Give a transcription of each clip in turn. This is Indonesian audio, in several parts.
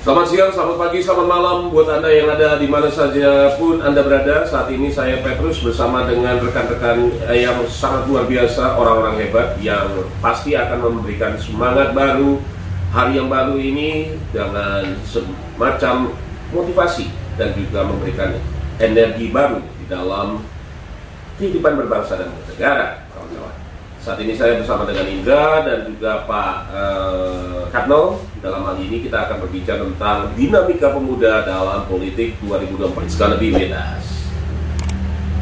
Selamat siang, selamat pagi, selamat malam buat Anda yang ada di mana saja pun Anda berada. Saat ini saya Petrus bersama dengan rekan-rekan yang sangat luar biasa, orang-orang hebat yang pasti akan memberikan semangat baru, hari yang baru ini dengan semacam motivasi dan juga memberikan energi baru di dalam kehidupan berbangsa dan bernegara. Saat ini saya bersama dengan Indra dan juga Pak Katno. Dalam hal ini kita akan berbicara tentang dinamika pemuda dalam politik 2024. It's gonna be with us.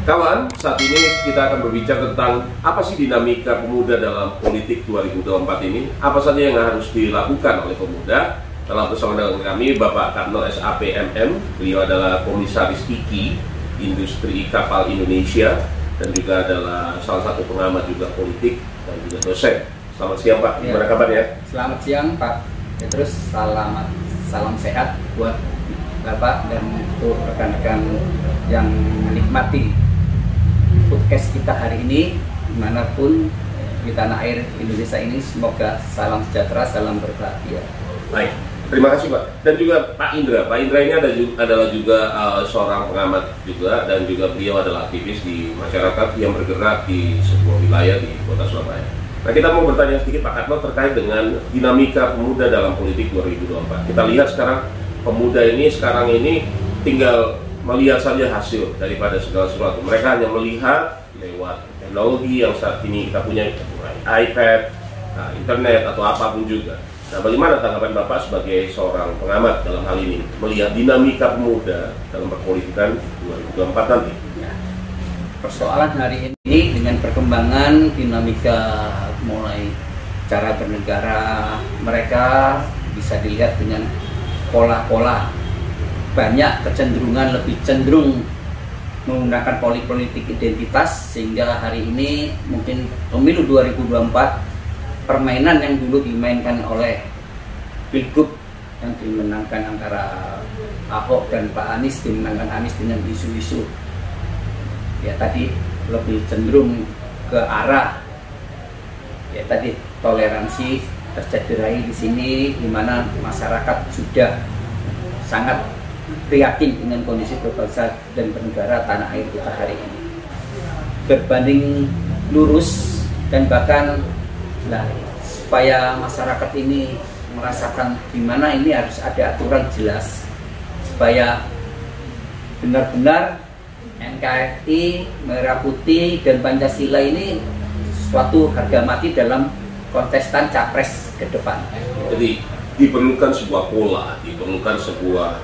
Kawan, saat ini kita akan berbicara tentang apa sih dinamika pemuda dalam politik 2024 ini. Apa saja yang harus dilakukan oleh pemuda. Dalam bersama dengan kami Bapak Katno SAPMM. Beliau adalah Komisaris IKI, Industri Kapal Indonesia, dan juga adalah salah satu pengamat juga politik dan juga dosen. Selamat siang Pak, gimana kabarnya? Selamat siang Pak Petrus, salam sehat buat Bapak dan untuk rekan-rekan yang menikmati podcast kita hari ini dimanapun di tanah air Indonesia ini. Semoga salam sejahtera, salam berbahagia. Baik, terima kasih Pak. Dan juga Pak Indra. Pak Indra ini adalah juga seorang pengamat juga, dan juga beliau adalah aktivis di masyarakat yang bergerak di sebuah wilayah di kota Surabaya. Nah, kita mau bertanya sedikit Pak Katno terkait dengan dinamika pemuda dalam politik 2024. Kita lihat sekarang pemuda ini sekarang ini tinggal melihat saja hasil daripada segala sesuatu. Mereka hanya melihat lewat teknologi yang saat ini kita punya, iPad, internet atau apapun juga. Nah, bagaimana tanggapan Bapak sebagai seorang pengamat dalam hal ini melihat dinamika pemuda dalam perpolitikan 2024 nanti? Persoalan hari ini dengan perkembangan dinamika mulai cara bernegara mereka bisa dilihat dengan pola-pola banyak kecenderungan lebih cenderung menggunakan politik identitas, sehingga hari ini mungkin pemilu 2024 permainan yang dulu dimainkan oleh Pilgub yang dimenangkan antara Ahok dan Pak Anies, dimenangkan Anies dengan isu-isu ya tadi lebih cenderung ke arah ya tadi toleransi tercederai di sini, di mana masyarakat sudah sangat prihatin dengan kondisi berbangsa dan bernegara tanah air kita hari ini. Berbanding lurus dan bahkan supaya masyarakat ini merasakan di mana ini harus ada aturan jelas supaya benar-benar NKRI, Merah Putih, dan Pancasila ini suatu harga mati dalam kontestan capres ke depan. Jadi diperlukan sebuah pola, diperlukan sebuah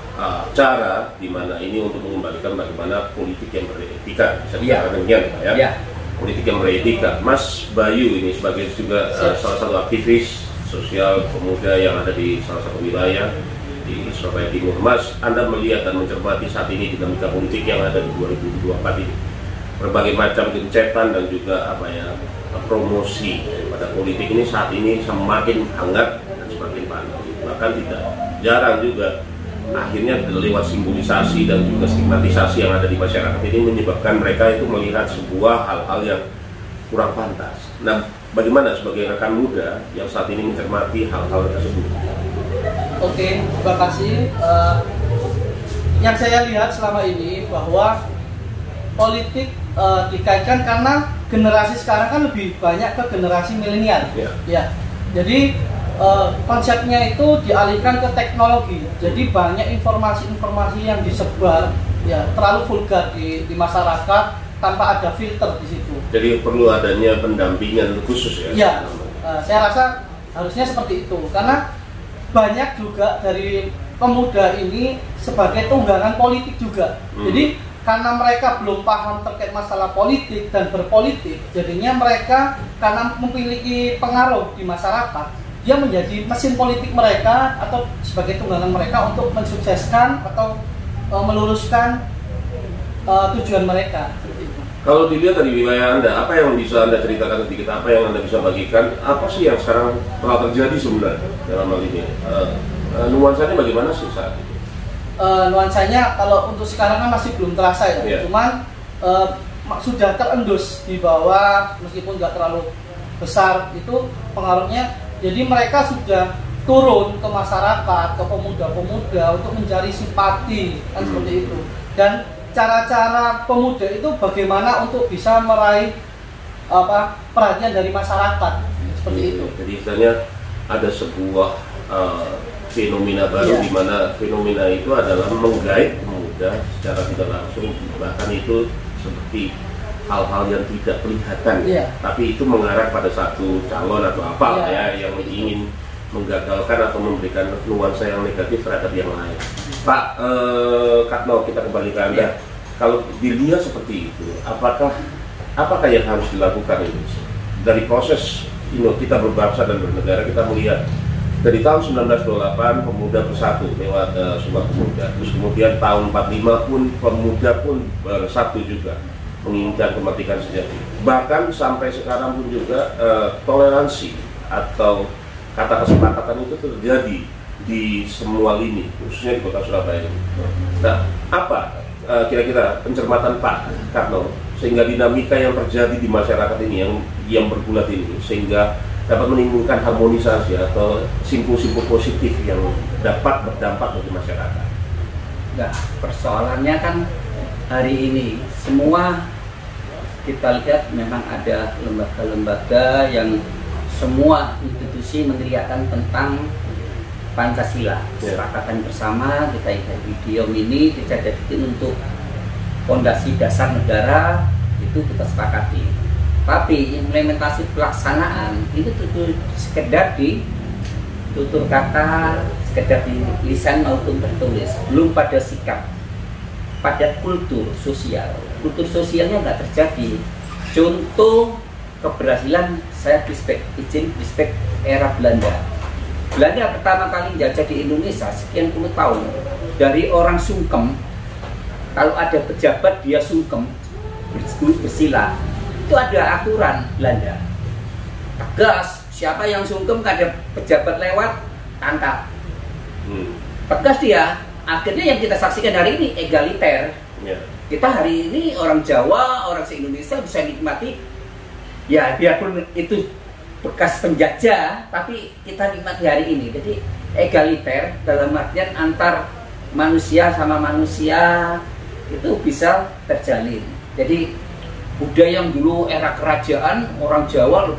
cara di mana ini untuk mengembalikan bagaimana politik yang beretika. Bisa dikatakan demikian Pak ya? Ya. Politik yang beretika. Mas Bayu ini sebagai juga salah satu aktivis sosial pemuda yang ada di salah satu wilayah di Surabaya Timur. Mas, Anda melihat dan mencermati saat ini dinamika politik yang ada di 2024 ini, berbagai macam gencetan dan juga promosi pada politik ini saat ini semakin hangat dan semakin panas. Bahkan tidak jarang juga akhirnya lewat simbolisasi dan juga stigmatisasi yang ada di masyarakat ini menyebabkan mereka itu melihat sebuah hal-hal yang kurang pantas. Nah, bagaimana sebagai rekan muda yang saat ini mencermati hal-hal tersebut? Oke, terima kasih. Yang saya lihat selama ini bahwa politik dikaitkan karena generasi sekarang kan lebih banyak ke generasi milenial. Ya. Jadi konsepnya itu dialihkan ke teknologi. Jadi banyak informasi-informasi yang disebar ya terlalu vulgar di masyarakat tanpa ada filter di situ. Jadi perlu adanya pendampingan khusus ya? Ya, saya rasa harusnya seperti itu karena banyak juga dari pemuda ini sebagai tunggangan politik juga. Jadi karena mereka belum paham terkait masalah politik dan berpolitik, jadinya mereka karena memiliki pengaruh di masyarakat, dia menjadi mesin politik mereka atau sebagai tunggangan mereka untuk mensukseskan atau meluruskan tujuan mereka. Kalau dilihat dari wilayah Anda, apa yang bisa Anda ceritakan sedikit, apa yang Anda bisa bagikan, apa sih yang sekarang telah terjadi sebenarnya dalam hal ini? Nuansanya bagaimana sih saat ini? Nuansanya kalau untuk sekarang kan masih belum terasa ya, cuman sudah terendus di bawah meskipun nggak terlalu besar itu pengaruhnya. Jadi mereka sudah turun ke masyarakat, ke pemuda-pemuda untuk mencari simpati kan seperti itu. Dan cara-cara pemuda itu bagaimana untuk bisa meraih perhatian dari masyarakat seperti itu. Jadi istilahnya ada sebuah fenomena baru di mana fenomena itu adalah menggait pemuda secara tidak langsung, bahkan itu seperti hal-hal yang tidak kelihatan, tapi itu mengarah pada satu calon atau apa yang ingin menggagalkan atau memberikan nuansa yang negatif terhadap yang lain. Pak Katno, kita kembali ke Anda. Kalau dilihat seperti itu, apakah yang harus dilakukan ini? Dari proses kita berbangsa dan bernegara, kita melihat dari tahun 1928 pemuda bersatu lewat Sumpah Pemuda. Terus kemudian tahun 45 pun pemuda pun bersatu juga menginginkan kemerdekaan sejati. Bahkan sampai sekarang pun juga toleransi atau kata kesepakatan itu terjadi di semua lini, khususnya di kota Surabaya ini. Nah, apa kira-kira pencermatan Pak Katno sehingga dinamika yang terjadi di masyarakat ini yang bergulat ini sehingga dapat menimbulkan harmonisasi atau simpul-simpul positif yang dapat berdampak bagi masyarakat? Nah, persoalannya kan hari ini semua kita lihat memang ada lembaga-lembaga yang semua institusi meneriakkan tentang Pancasila, kesepakatan bersama kita idiom ini kita jadikan untuk fondasi dasar negara, itu kita sepakati. Tapi implementasi pelaksanaan itu sekedar di tutur kata, sekedar di lisan maupun tertulis, belum pada sikap, pada kultur sosial. Kultur sosialnya nggak terjadi. Contoh keberhasilan saya izin respect era Belanda. Belanda pertama kali menjajah di Indonesia sekian puluh tahun. Dari orang sungkem, kalau ada pejabat dia sungkem bersila, itu ada aturan Belanda. Tegas, siapa yang sungkem ada pejabat lewat tangkap. Tegas dia. Akhirnya yang kita saksikan hari ini egaliter. Kita hari ini orang Jawa, orang se-Indonesia bisa nikmati. Ya biarpun itu bekas penjajah, tapi kita nikmati hari ini. Jadi egaliter dalam artian antar manusia sama manusia itu bisa terjalin. Jadi budaya yang dulu era kerajaan orang Jawa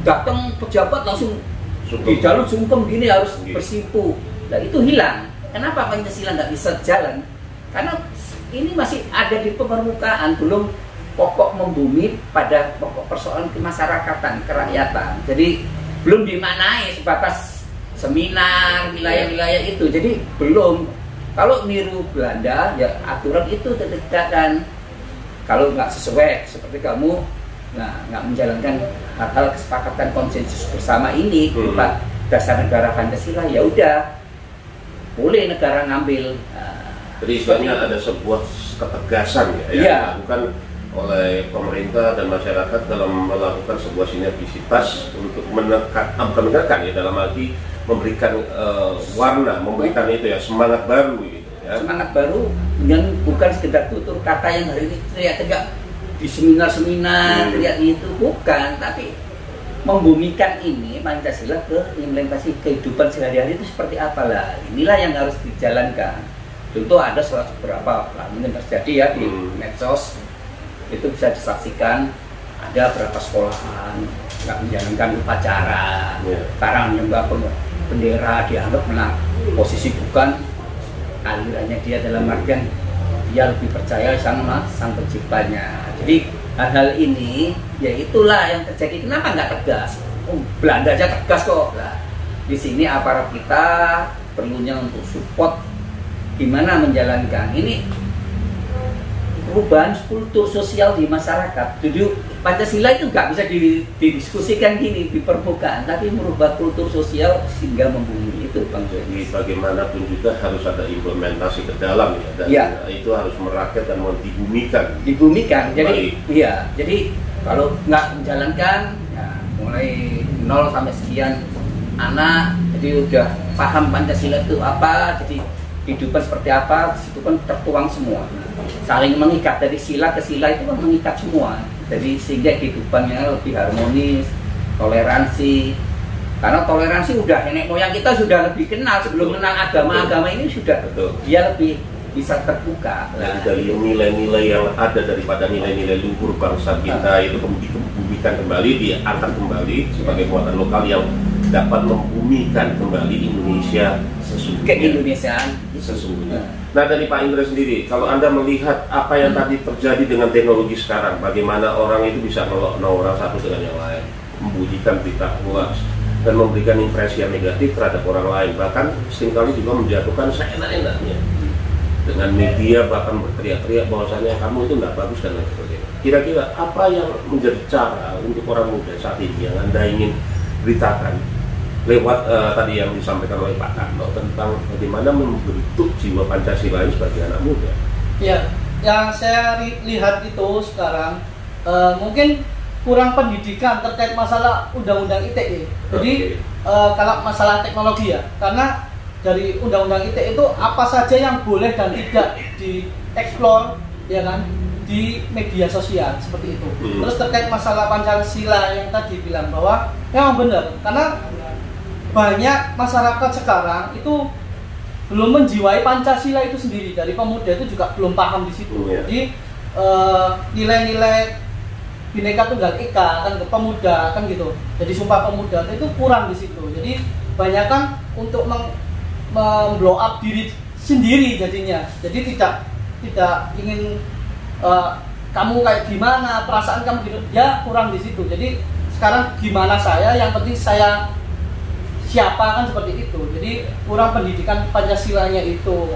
datang pejabat langsung di jalur sungkem gini harus bersimpu. Nah itu hilang. Kenapa Pancasila nggak bisa jalan? Karena ini masih ada di permukaan, belum pokok membumi pada pokok persoalan kemasyarakatan, kerakyatan. Jadi belum dimaknai sebatas seminar wilayah-wilayah itu. Jadi belum. Kalau niru Belanda ya aturan itu ditegakkan. Kalau nggak sesuai seperti kamu, nggak menjalankan hal-hal kesepakatan konsensus bersama ini berupa dasar negara Pancasila, ya udah boleh negara ngambil. Jadi istilahnya ada sebuah ketegasan yang dilakukan oleh pemerintah dan masyarakat dalam melakukan sebuah sinergisitas untuk menekan ya, dalam arti memberikan warna, memberikan itu ya semangat baru gitu ya. Semangat baru dengan bukan sekedar tutur kata yang hari ini teriak-teriak di seminar-seminar teriak itu, bukan, tapi membumikan ini Pancasila ke implementasi kehidupan sehari-hari itu seperti apalah. Inilah yang harus dijalankan. Tentu ada beberapa mungkin terjadi ya di medsos, itu bisa disaksikan ada beberapa sekolahan nggak menjalankan upacara, sekarang nyembah bendera dianggap posisi bukan alirannya dia, dalam artian dia lebih percaya sama sang penciptanya. Jadi hal-hal ini ya itulah yang terjadi. Kenapa nggak tegas? Belanda aja tegas kok. Nah, di sini aparat kita perlunya untuk support gimana menjalankan ini perubahan kultur sosial di masyarakat. Jadi Pancasila itu nggak bisa didiskusikan gini di permukaan, tapi merubah kultur sosial sehingga membumi itu, Bang. Jadi bagaimanapun juga harus ada implementasi ke dalam ya, dan itu harus merakyat dan dibumikan. Dibumikan. Jadi jadi kalau nggak menjalankan, ya, mulai 0 sampai sekian anak, jadi udah paham Pancasila itu apa, jadi kehidupan seperti apa, itu kan tertuang semua, saling mengikat dari sila ke sila itu kan mengikat semua, jadi sehingga kehidupannya lebih harmonis, toleransi, Karena toleransi udah nenek moyang kita sudah lebih kenal sebelum menang agama-agama ini sudah dia lebih bisa terbuka. Nah, dari nilai-nilai yang ada daripada nilai-nilai luhur bangsa kita itu dibumikan kembali, diangkat kembali sebagai muatan lokal yang dapat membumikan kembali Indonesia sesungguhnya. Keindonesiaan sesungguhnya. Nah, dari Pak Indra sendiri, kalau Anda melihat apa yang tadi terjadi dengan teknologi sekarang, bagaimana orang itu bisa melokno orang satu dengan yang lain, membunyikan berita hoax dan memberikan impresi yang negatif terhadap orang lain, bahkan seringkali juga menjatuhkan seenak-enaknya dengan media, bahkan berteriak-teriak bahwasanya kamu itu nggak bagus dan lain sebagainya. Kira-kira apa yang menjadi cara untuk orang muda saat ini yang Anda ingin beritakan lewat tadi yang disampaikan oleh Pak Karno tentang bagaimana membentuk jiwa Pancasila sebagai anak muda? Ya, yang saya lihat itu sekarang mungkin kurang pendidikan terkait masalah undang-undang ITE. Jadi kalau masalah teknologi ya, karena dari undang-undang ITE itu apa saja yang boleh dan tidak dieksplor, ya kan, di media sosial seperti itu. Terus terkait masalah Pancasila yang tadi bilang bahwa memang benar, karena banyak masyarakat sekarang itu belum menjiwai Pancasila itu sendiri, dari pemuda itu juga belum paham di situ. Jadi nilai-nilai Bhinneka Tunggal Ika kan ke pemuda kan gitu. Jadi Sumpah Pemuda itu kurang di situ. Jadi banyak kan untuk memblow up diri sendiri jadinya. Jadi tidak ingin kamu kayak gimana, perasaan kamu gitu. Ya kurang di situ. Jadi sekarang gimana saya, yang penting saya siapa kan seperti itu. Jadi kurang pendidikan Pancasilanya itu.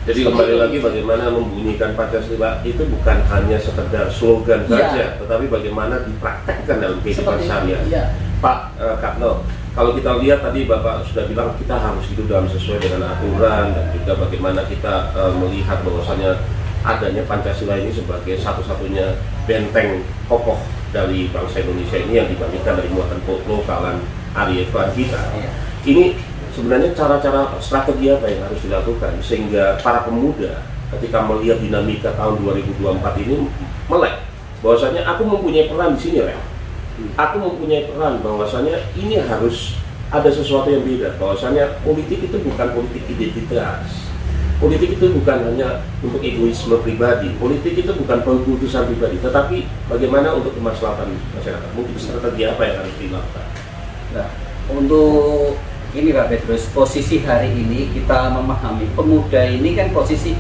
Jadi kembali lagi bagaimana membunyikan Pancasila itu bukan hanya sekedar slogan saja, tetapi bagaimana dipraktekkan dalam kehidupan sehari-hari. Pak Karno, kalau kita lihat tadi Bapak sudah bilang kita harus hidup dalam sesuai dengan aturan, dan juga bagaimana kita melihat bahwasanya adanya Pancasila ini sebagai satu-satunya benteng kokoh dari bangsa Indonesia ini yang dibandingkan dari muatan lokalan Ariefa kita. Ini sebenarnya cara-cara strategi apa yang harus dilakukan sehingga para pemuda ketika melihat dinamika tahun 2024 ini melek bahwasanya aku mempunyai peran di sini, aku mempunyai peran bahwasanya ini harus ada sesuatu yang beda, bahwasanya politik itu bukan politik identitas, politik itu bukan hanya untuk egoisme pribadi, politik itu bukan keputusan pribadi, tetapi bagaimana untuk kemaslahatan masyarakat. Mungkin strategi apa yang harus dilakukan? Nah, untuk ini Pak Petrus, posisi hari ini kita memahami pemuda ini kan posisi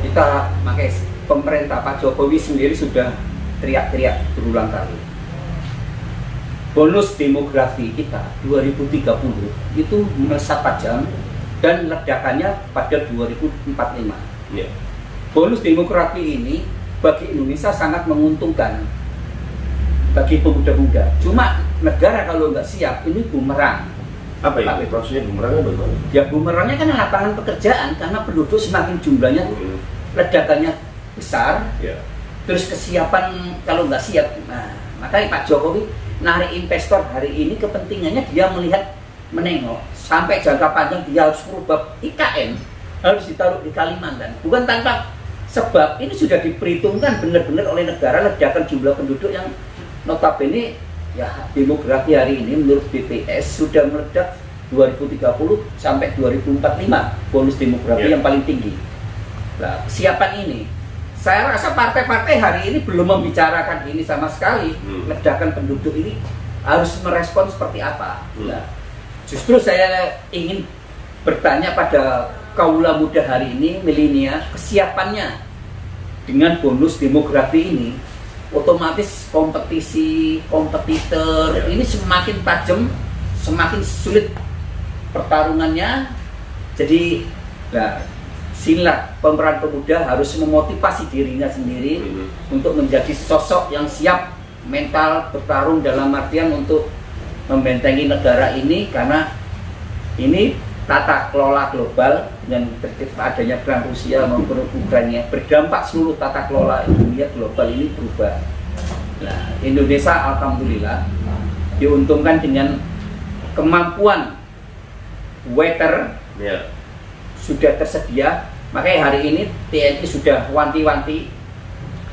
kita pakai pemerintah Pak Jokowi sendiri sudah teriak-teriak berulang kali. Bonus demografi kita 2030 itu melesat tajam dan ledakannya pada 2045. Bonus demografi ini bagi Indonesia sangat menguntungkan bagi pemuda-pemuda. Cuma negara kalau nggak siap ini bumerang. Apa ya? Maksudnya bumerangnya bagaimana? Ya bumerangnya kan lapangan pekerjaan, karena penduduk semakin jumlahnya ledakannya besar, terus kesiapan kalau nggak siap, nah, makanya Pak Jokowi narik investor hari ini kepentingannya dia melihat menengok sampai jangka panjang dia harus merubah IKN, harus ditaruh di Kalimantan, bukan tanpa sebab. Ini sudah diperhitungkan benar-benar oleh negara ledakan jumlah penduduk yang notabene ya demografi hari ini menurut BPS sudah meledak 2030 sampai 2045 bonus demografi yang paling tinggi. Nah, kesiapan ini saya rasa partai-partai hari ini belum membicarakan ini sama sekali. Ledakan penduduk ini harus merespon seperti apa. Nah, justru saya ingin bertanya pada kaula muda hari ini, milenial, kesiapannya dengan bonus demografi ini. Otomatis kompetitor ini semakin tajam, semakin sulit pertarungannya. Jadi silat pemeran pemuda harus memotivasi dirinya sendiri untuk menjadi sosok yang siap mental bertarung dalam artian untuk membentengi negara ini, karena ini tata kelola global dengan adanya perang Rusia maupun Ukraina berdampak seluruh tata kelola dunia global ini berubah. Nah, Indonesia alhamdulillah diuntungkan dengan kemampuan water sudah tersedia. Makanya hari ini TNI sudah wanti-wanti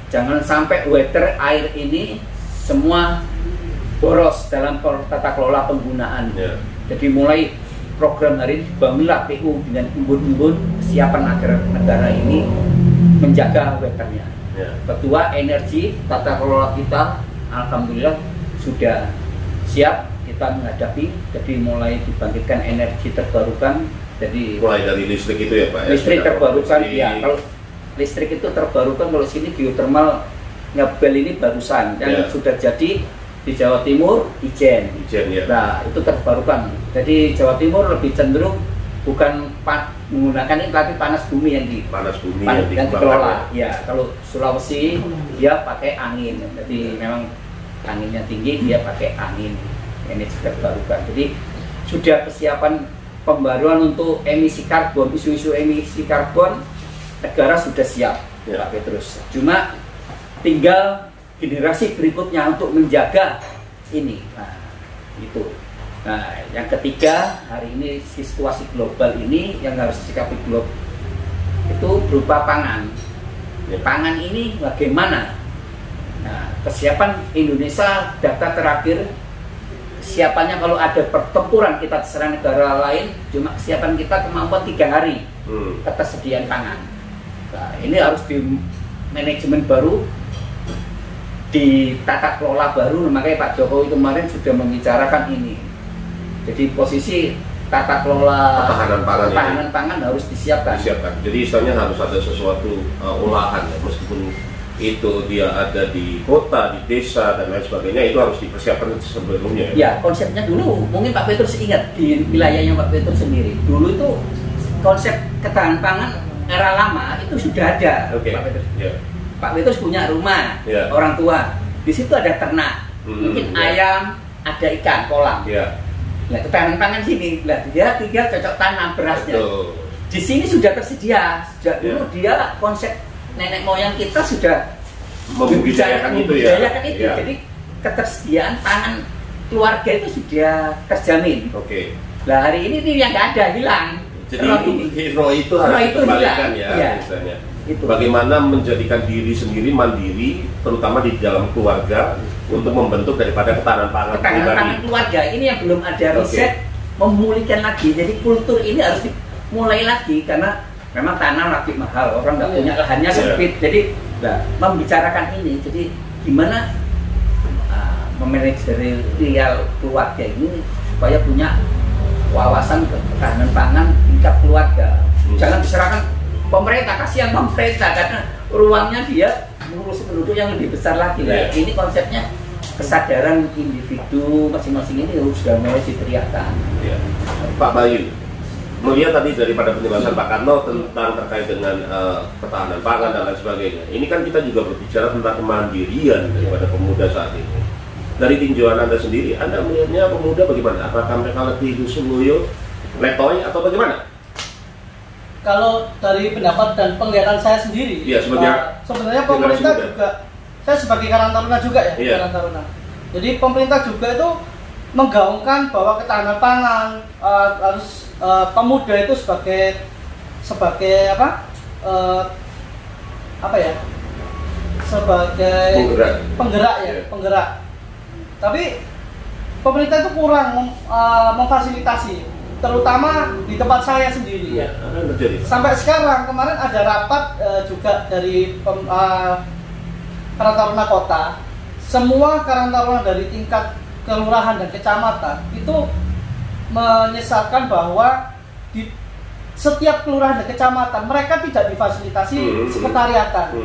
jangan sampai water air ini semua boros dalam tata kelola penggunaan. Jadi mulai program hari ini dibangunlah PU dengan embun-embun kesiapan agar negara ini menjaga weathernya. Ketua energi tata kelola kita alhamdulillah sudah siap kita menghadapi, jadi mulai dibangkitkan energi terbarukan. Jadi mulai dari listrik itu ya Pak? Listrik terbarukan ya. Kalau listrik itu terbarukan, kalau sini geothermal Ngabel ini barusan yang sudah jadi di Jawa Timur Ijen ya. Nah itu terbarukan. Jadi Jawa Timur lebih cenderung bukan menggunakan ini tapi panas bumi yang dikelola. Ya kalau Sulawesi dia pakai angin. Jadi memang anginnya tinggi, dia pakai angin. Ini juga terbarukan. Jadi sudah kesiapan pembaruan untuk emisi karbon, isu-isu emisi karbon negara sudah siap, Pak Petrus. Cuma tinggal generasi berikutnya untuk menjaga ini. Nah, itu. Nah, yang ketiga, hari ini situasi global ini yang harus disikapi global itu berupa pangan. Pangan ini bagaimana? Nah, kesiapan Indonesia data terakhir kesiapannya kalau ada pertempuran kita serang negara lain, cuma kesiapan kita kemampuan 3 hari ketersediaan pangan. Nah, ini harus di manajemen baru, di tata kelola baru. Makanya Pak Jokowi kemarin sudah membicarakan ini. Jadi posisi tata kelola ketahanan pangan harus disiapkan. Jadi istilahnya harus ada sesuatu olahan ya, meskipun itu dia ada di kota, di desa dan lain sebagainya, itu harus dipersiapkan sebelumnya. Ya, konsepnya dulu mungkin Pak Petrus ingat di wilayahnya Pak Petrus sendiri. Dulu itu konsep ketahanan pangan era lama itu sudah ada. Pak Petrus. Pak Petrus punya rumah, orang tua. Di situ ada ternak, mungkin ayam, ada ikan, kolam. Nah, ketahanan pangan sini, lah dia tinggal cocok tanam berasnya. Di sini sudah tersedia. Sejak dulu dia konsep nenek moyang kita sudah membudidayakan itu ya. Jadi ketersediaan pangan keluarga itu sudah terjamin. Nah hari ini nih yang nggak ada, hilang. Jadi hero itu harus dikembalikan ya, misalnya. Bagaimana menjadikan diri sendiri mandiri, terutama di dalam keluarga, untuk membentuk daripada ketahanan pangan. Ketahanan pangan keluarga ini yang belum ada riset memulihkan lagi. Jadi kultur ini harus dimulai lagi karena memang tanah lagi mahal, orang nggak punya lahannya sempit. Jadi membicarakan ini, jadi gimana memanajerial keluarga ini supaya punya wawasan ketahanan pangan tingkat keluarga. Jangan diserahkan pemerintah, kasihan pemerintah karena ruangnya dia mengurus penduduk yang lebih besar lagi. Ini konsepnya kesadaran individu masing-masing ini sudah mulai diteriakkan. Pak Bayu, melihat tadi daripada penjelasan Pak Karno tentang terkait dengan ketahanan pangan dan lain sebagainya, ini kan kita juga berbicara tentang kemandirian daripada pemuda saat ini. Dari tinjauan Anda sendiri, Anda melihatnya pemuda bagaimana? Apakah mereka lebih lusuh-luyuh, letoy atau bagaimana? Kalau dari pendapat dan penglihatan saya sendiri, sebenarnya pemerintah juga, saya sebagai Karang Taruna juga ya, Karang Taruna. Jadi pemerintah juga itu menggaungkan bahwa ketahanan pangan harus pemuda itu sebagai penggerak. Tapi pemerintah itu kurang memfasilitasi, terutama di tempat saya sendiri. Sampai sekarang, kemarin ada rapat juga dari Karang Taruna Kota. Semua Karang Taruna dari tingkat kelurahan dan kecamatan itu menyesalkan bahwa di setiap kelurahan dan kecamatan mereka tidak difasilitasi sekretariatan.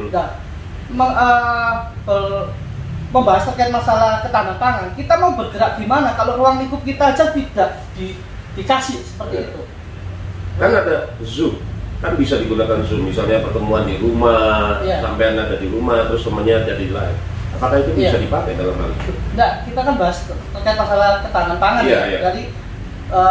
Membahas terkait masalah ketahanan pangan, kita mau bergerak gimana kalau ruang lingkup kita aja tidak dikasih seperti itu. Kan ada Zoom, kan bisa digunakan Zoom, misalnya pertemuan di rumah, sampean ada di rumah, terus temannya jadi live. Apakah itu bisa dipakai dalam hal itu? Enggak, kita kan bahas terkait masalah ketahanan pangan. Jadi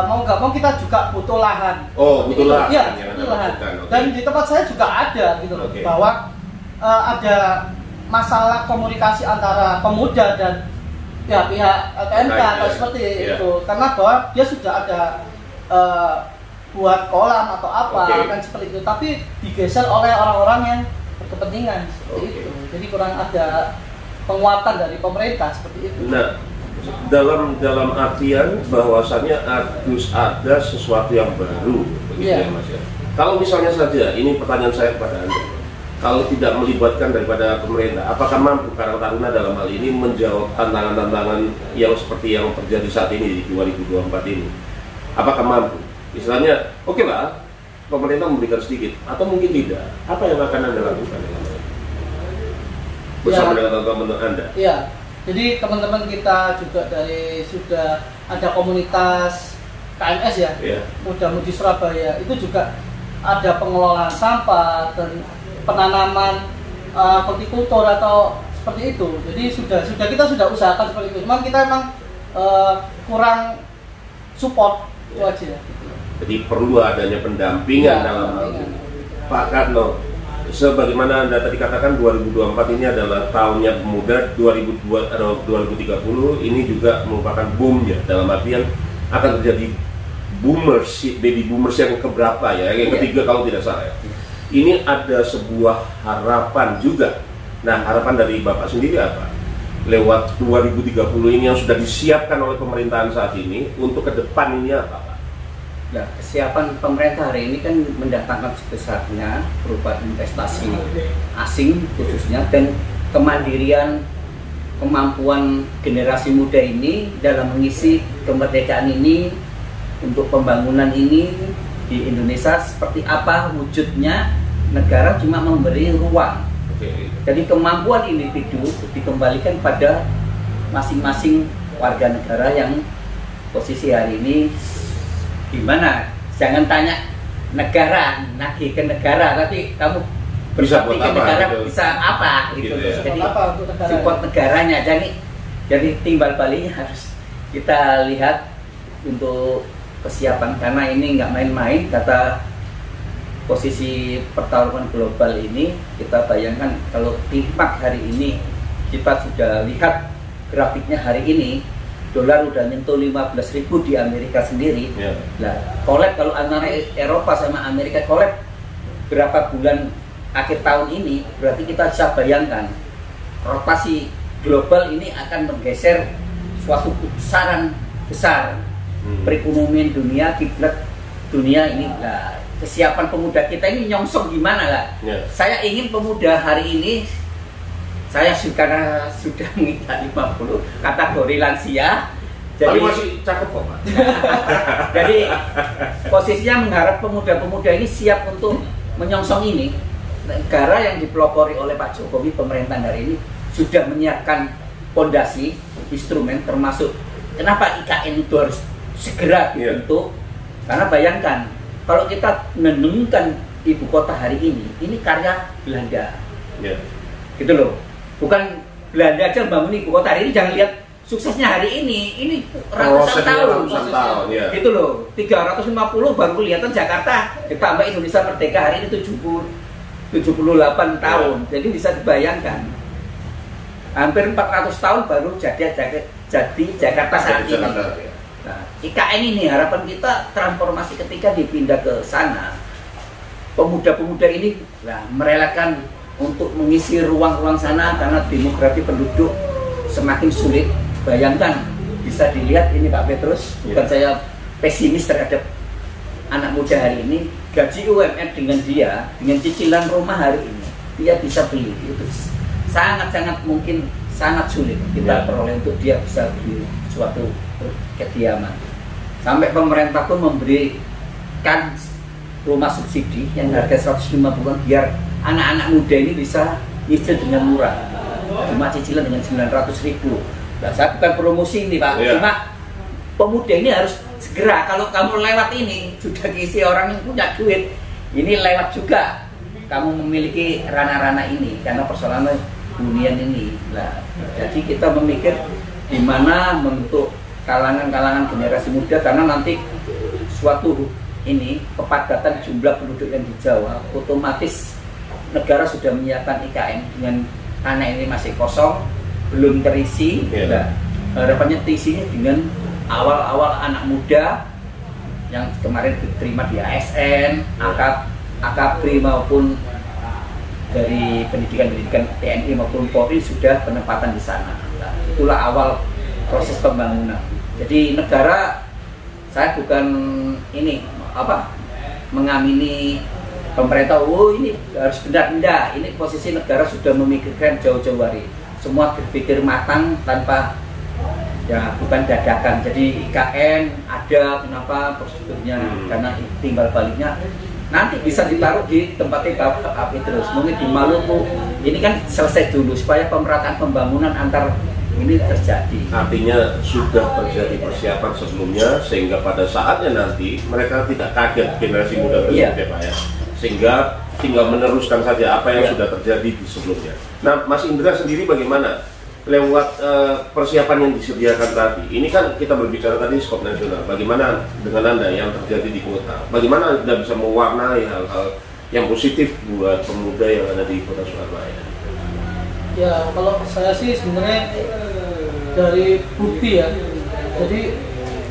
mau nggak mau kita juga butuh lahan. Butuh lahan. Iya, butuh lahan. Dan di tempat saya juga ada gitu loh, bahwa ada masalah komunikasi antara pemuda dan pihak LPMK atau seperti itu, karena bahwa dia sudah ada buat kolam atau apa kan seperti itu, tapi digeser oleh orang-orang yang berkepentingan seperti itu. Jadi kurang ada penguatan dari pemerintah seperti itu. Nah, dalam artian bahwasannya harus ada sesuatu yang baru, begitu ya Mas ya. Kalau misalnya saja, ini pertanyaan saya kepada Anda, kalau tidak melibatkan daripada pemerintah, apakah mampu Karang Taruna dalam hal ini menjawab tantangan-tantangan yang seperti yang terjadi saat ini di 2024 ini? Apakah mampu? Istilahnya, oke lah, pemerintah memberikan sedikit, atau mungkin tidak. Apa yang akan Anda lakukan bersama dengan teman-teman Anda? Iya, jadi teman-teman kita juga sudah ada komunitas KMS ya, Muda Mudi Surabaya, itu juga ada pengelolaan sampah dan penanaman hortikultur atau seperti itu. Jadi kita sudah usahakan seperti itu. Cuman kita emang kurang support itu aja. Jadi perlu adanya pendampingan dalam hal ini. Pak Karno, sebagaimana Anda tadi katakan 2024 ini adalah tahunnya pemuda, 2030 ini juga merupakan boomnya, dalam artian akan terjadi boomers, baby boomers yang keberapa ya, yang ketiga kalau tidak salah ya. Ini ada sebuah harapan juga. Nah, harapan dari Bapak sendiri apa? Lewat 2030 ini yang sudah disiapkan oleh pemerintahan saat ini, untuk ke depan ini apa Pak? Nah, kesiapan pemerintah hari ini kan mendatangkan sebesarnya berupa investasi asing khususnya, dan kemandirian, kemampuan generasi muda ini dalam mengisi kemerdekaan ini untuk pembangunan ini di Indonesia seperti apa wujudnya. Negara cuma memberi ruang. Jadi kemampuan individu dikembalikan pada masing-masing warga negara yang posisi hari ini gimana. Jangan tanya negara, nagih ke negara, tapi kamu bisa buat ke apa, negara gitu. bisa apa gitu. Ya. Jadi support negaranya. Jadi timbal baliknya harus kita lihat untuk kesiapan, karena ini nggak main-main. Kata posisi pertarungan global ini, kita bayangkan kalau timak hari ini, kita sudah lihat grafiknya hari ini, dolar udah nyentuh 15.000 di Amerika sendiri. Nah, collab kalau antara Eropa sama Amerika collab berapa bulan akhir tahun ini, berarti kita bisa bayangkan rotasi global ini akan menggeser suatu pusaran besar perekonomian dunia, kiblat dunia ini. Nah, kesiapan pemuda kita ini nyongsong gimana lah? Saya ingin pemuda hari ini, saya karena sudah menginjak 50, kategori lansia. Tapi masih cakep kok Pak. Jadi posisinya mengharap pemuda-pemuda ini siap untuk menyongsong ini. Negara yang dipelopori oleh Pak Jokowi, pemerintahan hari ini sudah menyiapkan fondasi, instrumen, termasuk kenapa IKN itu harus segera dibentuk. Karena bayangkan, kalau kita menemukan ibu kota hari ini karya Belanda. Gitu loh. Bukan Belanda aja bangun ibu kota hari ini, jangan lihat suksesnya hari ini ratusan tahun. Gitu loh. 350 baru kelihatan Jakarta, ditambah Indonesia merdeka hari ini 78 tahun. Jadi bisa dibayangkan. Hampir 400 tahun baru jadi Jakarta saat ini. Nah, IKN ini harapan kita transformasi ketika dipindah ke sana. Pemuda-pemuda ini merelakan untuk mengisi ruang-ruang sana karena demografi penduduk semakin sulit. Bayangkan, bisa dilihat ini Pak Petrus, bukan saya pesimis terhadap anak muda hari ini, gaji UMR dengan cicilan rumah hari ini, dia bisa beli, itu sangat-sangat mungkin sangat sulit kita peroleh untuk dia bisa beli suatu kediaman. Sampai pemerintah pun memberikan rumah subsidi yang harga 150-an biar anak-anak muda ini bisa nyicil dengan murah, cuma cicilan dengan 900.000. Nah, saya bukan promosi ini Pak, cuma pemuda ini harus segera. Kalau kamu lewat ini sudah diisi orang yang punya duit, ini lewat juga kamu memiliki ranah-ranah ini karena persoalan hunian ini. Nah, jadi kita memikir di mana membentuk kalangan-kalangan generasi muda, karena nanti suatu ini kepadatan jumlah penduduk yang di Jawa, otomatis negara sudah menyiapkan IKN dengan tanah ini masih kosong, belum terisi. Nah, harapannya terisinya dengan awal-awal anak muda yang kemarin diterima di ASN, AKABRI maupun dari pendidikan TNI maupun Polri sudah penempatan di sana. Nah, itulah awal proses pembangunan. Jadi negara, saya bukan ini mengamini pemerintah, oh ini harus benar-benar. Ini posisi negara sudah memikirkan jauh-jauh hari. Semua berpikir matang tanpa bukan dadakan. Jadi IKN ada kenapa prosedurnya, karena tinggal baliknya nanti bisa ditaruh di tempatnya Pak terus. Mungkin di Maluku ini kan selesai dulu supaya pemerataan pembangunan antar ini terjadi. Artinya sudah terjadi persiapan sebelumnya sehingga pada saatnya nanti mereka tidak kaget, generasi muda tersebut Pak ya. Sehingga tinggal meneruskan saja apa yang sudah terjadi di sebelumnya. Nah, Mas Indra sendiri bagaimana lewat persiapan yang disediakan tadi? Ini kan kita berbicara tadi skop nasional. Bagaimana dengan Anda yang terjadi di kota? Bagaimana Anda bisa mewarnai hal-hal yang positif buat pemuda yang ada di Kota Surabaya? Ya, kalau saya sih sebenarnya dari bukti ya. Jadi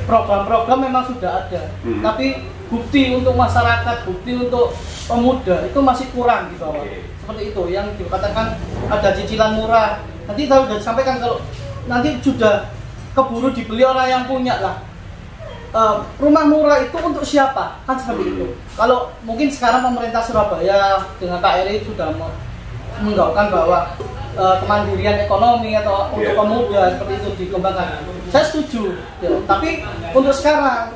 program-program memang sudah ada, tapi bukti untuk masyarakat, bukti untuk pemuda itu masih kurang di bawah. Seperti itu yang dikatakan ada cicilan murah. Nanti tahu sudah disampaikan kalau nanti sudah keburu dibeli orang yang punya lah. Rumah murah itu untuk siapa? Kan seperti itu. Kalau mungkin sekarang pemerintah Surabaya dengan KRI sudah menggaungkan bahwa kemandirian ekonomi atau untuk pemuda seperti itu dikembangkan. Saya setuju. Ya. Tapi untuk sekarang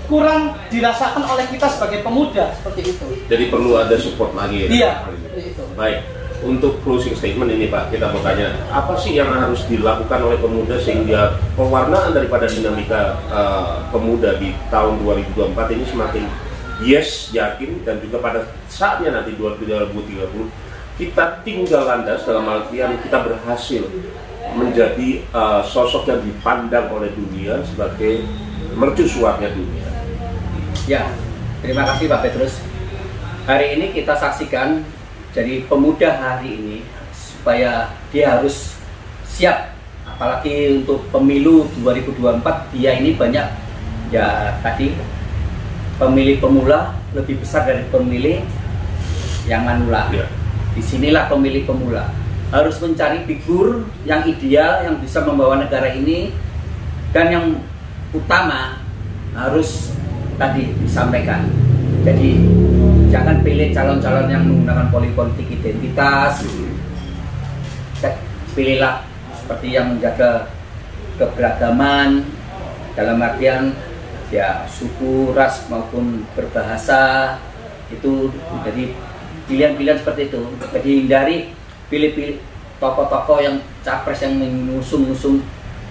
kurang dirasakan oleh kita sebagai pemuda seperti itu. Jadi perlu ada support lagi. Iya. Itu. Baik. Untuk closing statement ini Pak, kita mau tanya, apa sih yang harus dilakukan oleh pemuda sehingga pewarnaan daripada dinamika pemuda di tahun 2024 ini semakin yakin, dan juga pada saatnya nanti 2030 kita tinggal landas dalam artian kita berhasil menjadi sosok yang dipandang oleh dunia sebagai mercusuarnya dunia. Ya, terima kasih Pak Petrus. Hari ini kita saksikan jadi pemuda hari ini supaya dia harus siap, apalagi untuk pemilu 2024 dia ini banyak tadi pemilih pemula lebih besar dari pemilih yang manula. Disinilah pemilih pemula harus mencari figur yang ideal yang bisa membawa negara ini, dan yang utama harus tadi disampaikan. Jadi jangan pilih calon-calon yang menggunakan politik identitas. Pilihlah seperti yang menjaga keberagaman dalam artian suku, ras maupun berbahasa. Itu jadi pilihan-pilihan seperti itu. Jadi hindari pilih-pilih tokoh-tokoh yang capres yang mengusung-usung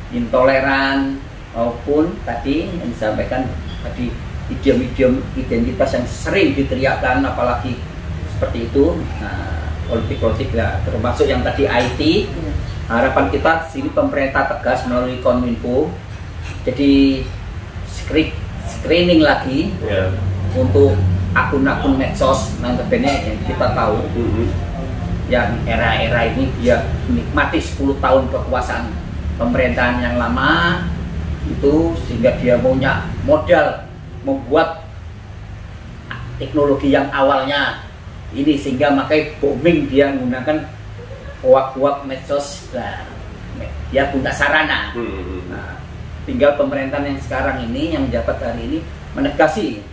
intoleran maupun tadi yang disampaikan tadi idiom-idiom identitas yang sering diteriakkan, apalagi seperti itu. Nah, politik-politik termasuk yang tadi IT. Harapan kita sini pemerintah tegas melalui Kominfo. Jadi screening lagi untuk akun-akun medsos nantinya yang kita tahu yang era-era ini dia menikmati 10 tahun kekuasaan pemerintahan yang lama itu, sehingga dia punya modal membuat teknologi yang awalnya ini, sehingga makanya booming dia menggunakan hoak-hoak medsos. Dia punya sarana. Nah, tinggal pemerintahan yang sekarang ini yang menjabat hari ini menegasi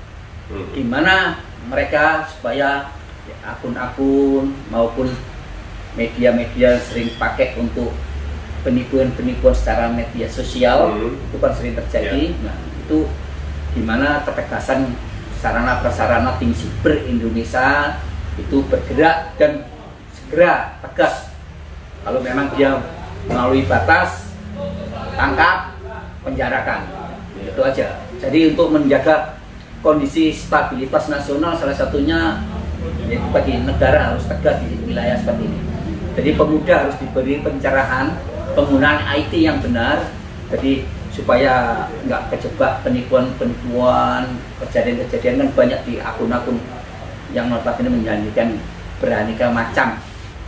gimana mereka supaya akun-akun maupun media-media sering pakai untuk penipuan-penipuan secara media sosial itu kan sering terjadi. Nah, itu gimana ketegasan sarana prasarana tim siber Indonesia itu bergerak dan segera tegas. Kalau memang dia melalui batas, tangkap, penjarakan. Itu aja. Jadi untuk menjaga kondisi stabilitas nasional salah satunya yaitu bagi negara harus tegas di wilayah seperti ini. Jadi pemuda harus diberi pencerahan penggunaan IT yang benar, jadi supaya nggak kejebak penipuan-penipuan, kejadian-kejadian kan banyak di akun-akun yang notabene menjanjikan beraneka macam.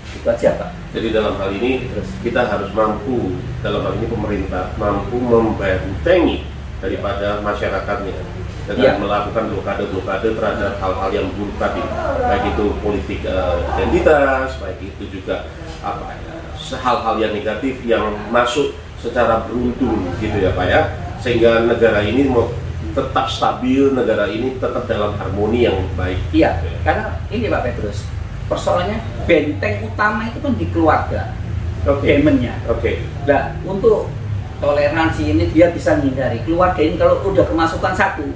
Itu aja Pak. Jadi dalam hal ini kita harus mampu, dalam hal ini pemerintah mampu membentengi daripada masyarakatnya dengan melakukan blokade-blokade terhadap hal-hal yang buruk tadi, baik itu politik identitas, baik itu juga hal-hal yang negatif yang masuk secara beruntun gitu ya Pak ya, sehingga negara ini mau tetap stabil, negara ini tetap dalam harmoni yang baik. Iya, karena ini Pak Petrus, persoalannya benteng utama itu kan di keluarga, demennya. Nah, untuk toleransi ini dia bisa menghindari keluarga ini. Kalau udah kemasukan satu,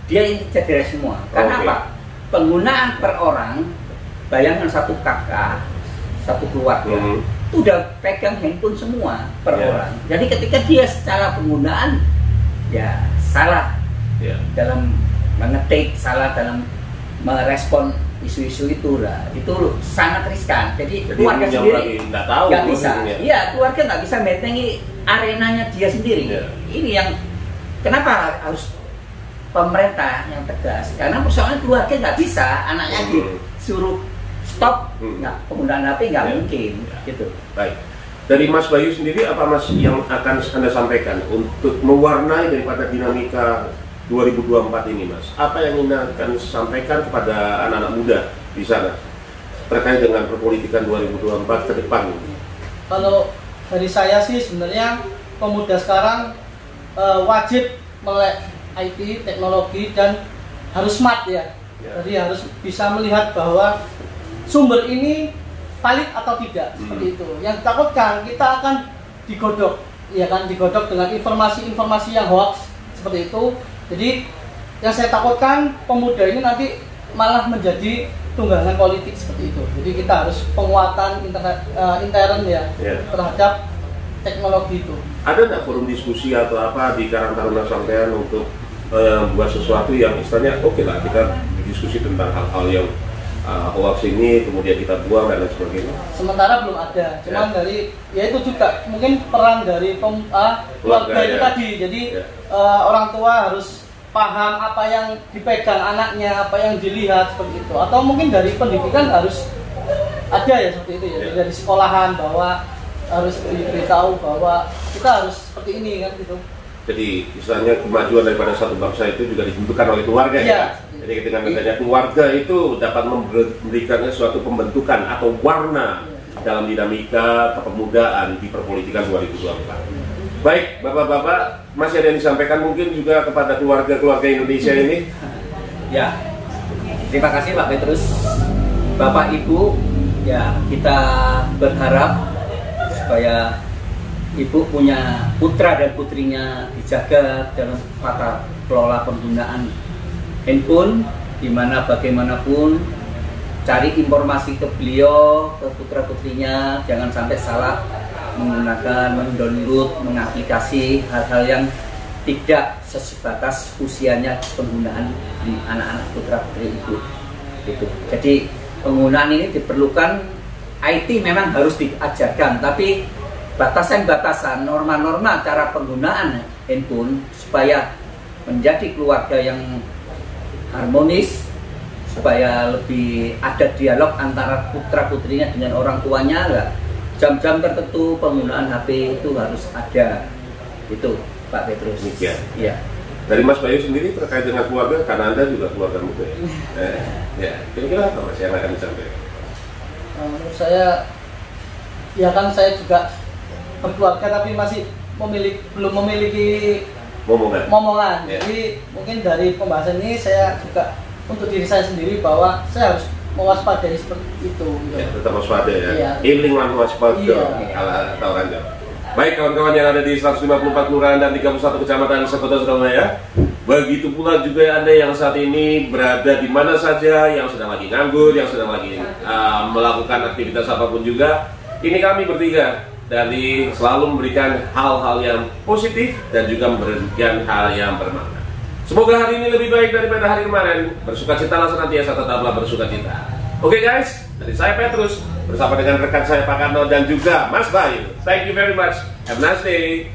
dia ini cedera semua. Karena apa? Penggunaan per orang, bayangkan satu kakak, satu keluarga, itu udah pegang handphone semua per orang. Jadi ketika dia secara penggunaan ya salah dalam mengetik, salah dalam merespon isu-isu itu lah, itu sangat riskan. Jadi keluarga sendiri nggak bisa, keluarga nggak bisa bentengi arenanya dia sendiri. Ini yang kenapa harus pemerintah yang tegas, karena persoalan keluarga nggak bisa anaknya disuruh stop, penggunaan HP nggak mungkin gitu. Baik, dari Mas Bayu sendiri apa Mas yang akan Anda sampaikan untuk mewarnai daripada dinamika 2024 ini Mas? Apa yang Anda akan sampaikan kepada anak-anak muda di sana terkait dengan perpolitikan 2024 ke depan? Kalau dari saya sih sebenarnya pemuda sekarang wajib melek IT, teknologi, dan harus smart ya. Jadi harus bisa melihat bahwa sumber ini valid atau tidak, seperti itu. Yang ditakutkan kita akan digodok, ya kan, digodok dengan informasi-informasi yang hoax seperti itu. Jadi yang saya takutkan pemuda ini nanti malah menjadi tunggangan politik seperti itu. Jadi kita harus penguatan intern ya terhadap teknologi itu. Ada nggak forum diskusi atau apa di Karang Taruna sampean untuk buat sesuatu yang istilahnya oke lah kita diskusi tentang hal-hal yang hoax ini kemudian kita buang dan lain sebagainya? Sementara belum ada, cuman dari ya itu juga mungkin peran dari keluarga itu tadi. Jadi orang tua harus paham apa yang dipegang anaknya, apa yang dilihat seperti itu. Atau mungkin dari pendidikan harus ada ya seperti itu ya. Jadi dari sekolahan bahwa harus diberitahu bahwa kita harus seperti ini kan gitu. Jadi istilahnya kemajuan daripada satu bangsa itu juga ditentukan oleh keluarga ya. Jadi ketika misalnya keluarga itu dapat memberikan suatu pembentukan atau warna dalam dinamika kepemudaan di perpolitikan 2024. Baik, Bapak-bapak, masih ada yang disampaikan mungkin juga kepada keluarga-keluarga Indonesia ini? Ya, terima kasih Pak Petrus. Bapak Ibu, ya kita berharap supaya Ibu punya putra dan putrinya dijaga dalam tata kelola penggunaan handphone, di mana bagaimanapun cari informasi ke beliau, ke putra putrinya, jangan sampai salah menggunakan, mendownload, mengaplikasi hal-hal yang tidak sebatas usianya penggunaan di anak-anak putra putri Ibu. Gitu. Jadi penggunaan ini diperlukan, IT memang harus diajarkan, tapi batasan-batasan, norma-norma cara penggunaan handphone supaya menjadi keluarga yang harmonis, supaya lebih ada dialog antara putra putrinya dengan orang tuanya. Lah, jam-jam tertentu penggunaan HP itu harus ada. Itu Pak Petrus. Iya. Dari Mas Bayu sendiri terkait dengan keluarga, karena Anda juga keluarga muda ya. Kira-kira apa Mas yang akan disampaikan? Menurut saya, ya kan saya juga berkeluarga tapi masih belum memiliki momongan. Jadi mungkin dari pembahasan ini saya juga untuk diri saya sendiri bahwa saya harus mewaspadai seperti itu. Ya, tetap waspada ya. Iling lan waspada ala Tauranda. Baik kawan-kawan yang ada di 154 kelurahan dan 31 kecamatan sekota Surabaya. Begitu pula juga Anda yang saat ini berada di mana saja, yang sedang lagi nganggur, yang sedang lagi melakukan aktivitas apapun juga. Ini kami bertiga dari selalu memberikan hal-hal yang positif dan juga memberikan hal yang bermakna. Semoga hari ini lebih baik daripada hari kemarin. Bersukacitalah senantiasa, tetaplah bersukacita. Oke guys, dari saya Petrus bersama dengan rekan saya Pak Karno dan juga Mas Bayu. Thank you very much. Have a nice day.